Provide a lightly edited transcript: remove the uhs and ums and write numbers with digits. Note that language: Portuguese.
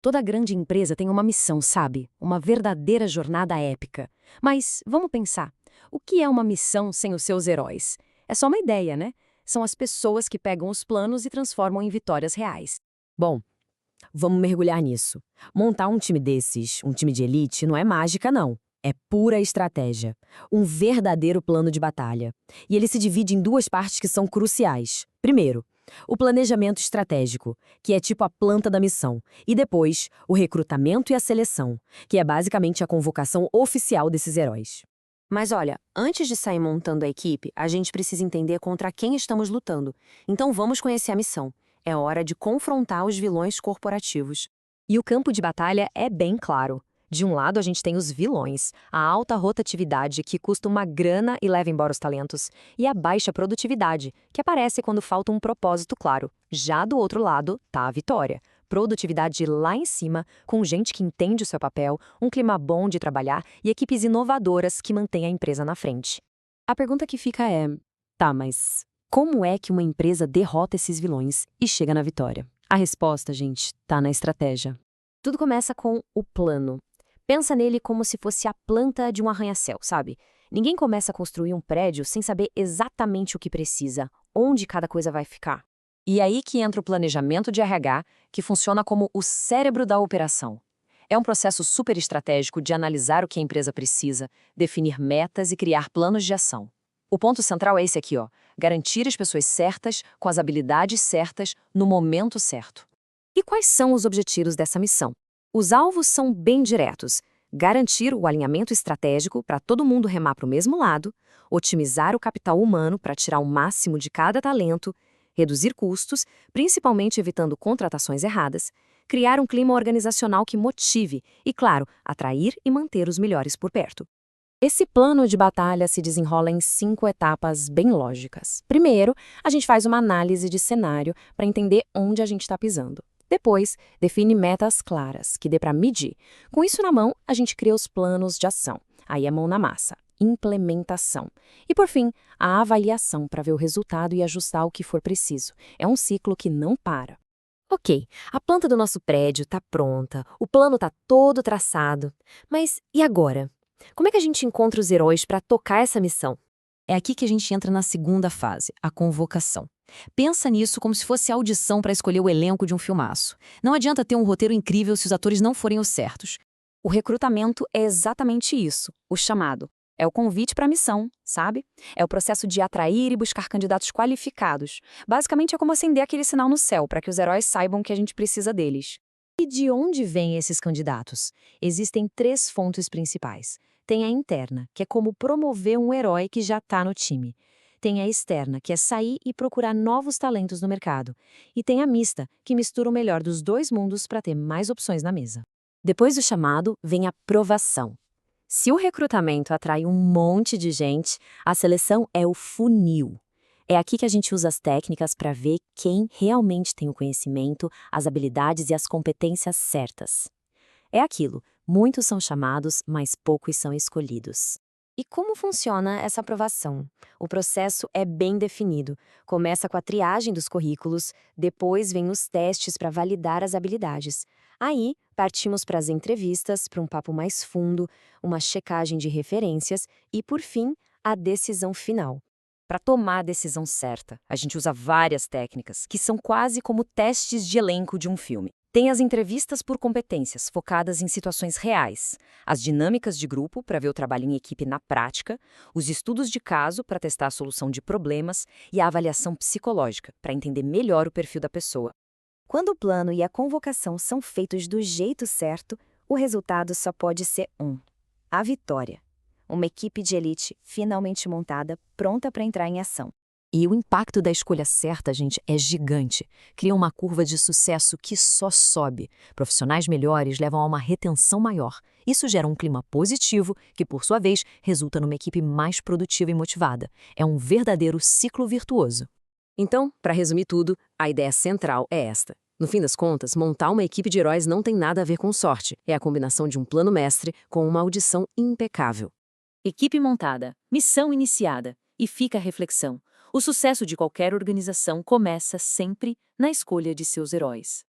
Toda grande empresa tem uma missão, sabe? Uma verdadeira jornada épica. Mas vamos pensar, o que é uma missão sem os seus heróis? É só uma ideia, né? São as pessoas que pegam os planos e transformam em vitórias reais. Bom, vamos mergulhar nisso. Montar um time desses, um time de elite, não é mágica, não. É pura estratégia. Um verdadeiro plano de batalha. E ele se divide em duas partes que são cruciais. Primeiro, o planejamento estratégico, que é tipo a planta da missão. E depois, o recrutamento e a seleção, que é basicamente a convocação oficial desses heróis. Mas olha, antes de sair montando a equipe, a gente precisa entender contra quem estamos lutando. Então vamos conhecer a missão. É hora de confrontar os vilões corporativos. E o campo de batalha é bem claro. De um lado, a gente tem os vilões, a alta rotatividade, que custa uma grana e leva embora os talentos, e a baixa produtividade, que aparece quando falta um propósito claro. Já do outro lado, tá a vitória. Produtividade lá em cima, com gente que entende o seu papel, um clima bom de trabalhar e equipes inovadoras que mantêm a empresa na frente. A pergunta que fica é: tá, mas como é que uma empresa derrota esses vilões e chega na vitória? A resposta, gente, tá na estratégia. Tudo começa com o plano. Pensa nele como se fosse a planta de um arranha-céu, sabe? Ninguém começa a construir um prédio sem saber exatamente o que precisa, onde cada coisa vai ficar. E aí que entra o planejamento de RH, que funciona como o cérebro da operação. É um processo super estratégico de analisar o que a empresa precisa, definir metas e criar planos de ação. O ponto central é esse aqui, ó: garantir as pessoas certas, com as habilidades certas, no momento certo. E quais são os objetivos dessa missão? Os alvos são bem diretos: garantir o alinhamento estratégico para todo mundo remar para o mesmo lado, otimizar o capital humano para tirar o máximo de cada talento, reduzir custos, principalmente evitando contratações erradas, criar um clima organizacional que motive e, claro, atrair e manter os melhores por perto. Esse plano de batalha se desenrola em 5 etapas bem lógicas. Primeiro, a gente faz uma análise de cenário para entender onde a gente está pisando. Depois, define metas claras, que dê para medir. Com isso na mão, a gente cria os planos de ação. Aí é mão na massa. Implementação. E, por fim, a avaliação para ver o resultado e ajustar o que for preciso. É um ciclo que não para. Ok, a planta do nosso prédio está pronta, o plano está todo traçado. Mas e agora? Como é que a gente encontra os heróis para tocar essa missão? É aqui que a gente entra na segunda fase, a convocação. Pensa nisso como se fosse a audição para escolher o elenco de um filmaço. Não adianta ter um roteiro incrível se os atores não forem os certos. O recrutamento é exatamente isso, o chamado. É o convite para a missão, sabe? É o processo de atrair e buscar candidatos qualificados. Basicamente é como acender aquele sinal no céu para que os heróis saibam que a gente precisa deles. E de onde vêm esses candidatos? Existem 3 fontes principais. Tem a interna, que é como promover um herói que já está no time. Tem a externa, que é sair e procurar novos talentos no mercado. E tem a mista, que mistura o melhor dos 2 mundos para ter mais opções na mesa. Depois do chamado, vem a provação. Se o recrutamento atrai um monte de gente, a seleção é o funil. É aqui que a gente usa as técnicas para ver quem realmente tem o conhecimento, as habilidades e as competências certas. É aquilo, muitos são chamados, mas poucos são escolhidos. E como funciona essa aprovação? O processo é bem definido. Começa com a triagem dos currículos, depois vem os testes para validar as habilidades. Aí, partimos para as entrevistas, para um papo mais fundo, uma checagem de referências e, por fim, a decisão final. Para tomar a decisão certa, a gente usa várias técnicas, que são quase como testes de elenco de um filme. Tem as entrevistas por competências, focadas em situações reais, as dinâmicas de grupo, para ver o trabalho em equipe na prática, os estudos de caso, para testar a solução de problemas, e a avaliação psicológica, para entender melhor o perfil da pessoa. Quando o plano e a convocação são feitos do jeito certo, o resultado só pode ser um: a vitória. Uma equipe de elite finalmente montada, pronta para entrar em ação. E o impacto da escolha certa, gente, é gigante. Cria uma curva de sucesso que só sobe. Profissionais melhores levam a uma retenção maior. Isso gera um clima positivo, que, por sua vez, resulta numa equipe mais produtiva e motivada. É um verdadeiro ciclo virtuoso. Então, para resumir tudo, a ideia central é esta. No fim das contas, montar uma equipe de heróis não tem nada a ver com sorte. É a combinação de um plano mestre com uma audição impecável. Equipe montada, missão iniciada. E fica a reflexão: o sucesso de qualquer organização começa sempre na escolha de seus heróis.